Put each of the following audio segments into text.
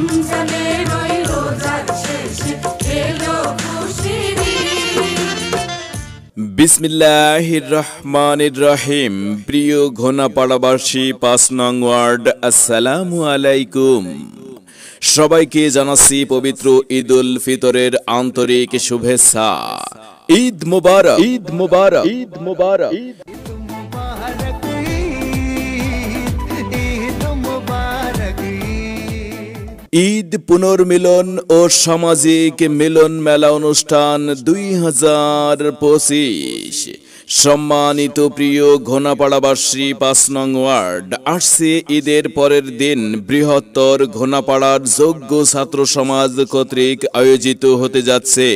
রমজানের ওই রোজার শেষে এলো খুশির ঈদ। বিসমিল্লাহির রহমানির রহিম। প্রিয় ঘোনাপাড়াবাসী ৫ নং ওয়ার্ড, আসসালামু আলাইকুম। সবাইকে জানাচ্ছি পবিত্র ঈদুল ফিতরের আন্তরিক শুভেচ্ছা। ঈদ মুবারক, ঈদ মুবারক, ঈদ মুবারক। ঈদ পুনর্মিলন ও সামাজিক মিলন মেলা অনুষ্ঠান 2025। সম্মানিত প্রিয় ঘোনাপাড়াবাসী ৫ নং ওয়ার্ড, আসছে ঈদের পরের দিন বৃহত্তর ঘোনাপাড়ার যোগ্য ছাত্র সমাজ কর্তৃক আয়োজিত হতে যাচ্ছে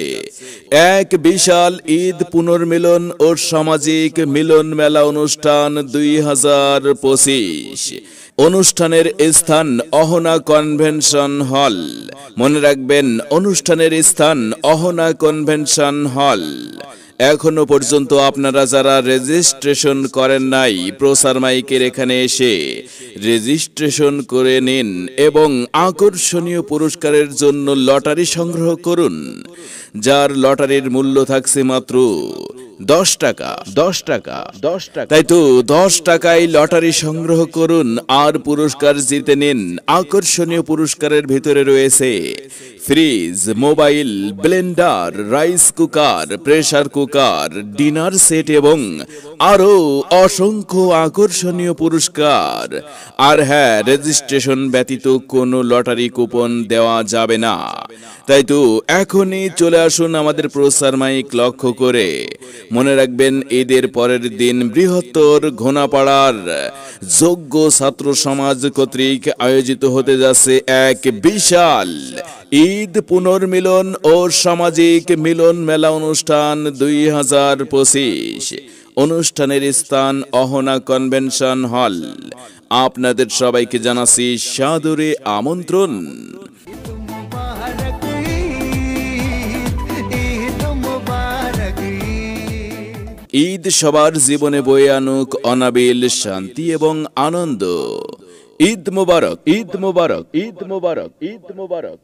এক বিশাল ঈদ পুনর্মিলন ও সামাজিক মিলন মেলা অনুষ্ঠান 2025। অনুষ্ঠানের স্থান অহনা কনভেনশন হল। মনে রাখবেন, অনুষ্ঠানের স্থান অহনা কনভেনশন হল। এখনো পর্যন্ত আপনারা যারা রেজিস্ট্রেশন করেন নাই, প্রচার মাইকের এখানে এসে রেজিস্ট্রেশন করে নিন এবং আকর্ষণীয় পুরস্কারের জন্য লটারি সংগ্রহ করুন, যার লটারির মূল্য থাকছে মাত্র 10 টাকা। 10 টাকা, 10 টাকা। তাই তো 10 টাকায় লটারি সংগ্রহ করুন আর পুরস্কার জিতে নিন। আকর্ষণীয় পুরস্কারের ভিতরে রয়েছে fridge, mobile, Blender, rice cooker, pressure cooker, dinner set এবং আরো অসংখ্য আকর্ষণীয় পুরস্কার। আর হ্যাঁ, রেজিস্ট্রেশন ব্যতীত কোনো লটারি কুপন দেওয়া যাবে না। তাই তো এখনই চলে আসুন আমাদের প্রচার মাইক লক্ষ্য করে। মনে রাখবেন, ঈদের পরের দিন বৃহত্তর ঘোনাপাড়ার যোগ্য ছাত্র সমাজ কর্তৃক আয়োজিত হতে যাচ্ছে এক বিশাল ঈদ পুনর্মিলন ও সামাজিক মিলন মেলা অনুষ্ঠান 2025। অনুষ্ঠানের স্থান অহনা কনভেনশন হল। আপনাদের সবাইকে জানাচ্ছি সাদরে আমন্ত্রণ। ঈদ সবার জীবনে বয়ে আনুক অনাবিল শান্তি এবং আনন্দ। ঈদ মুবারক, ঈদ মুবারক, ঈদ মুবারক, ঈদ মুবারক।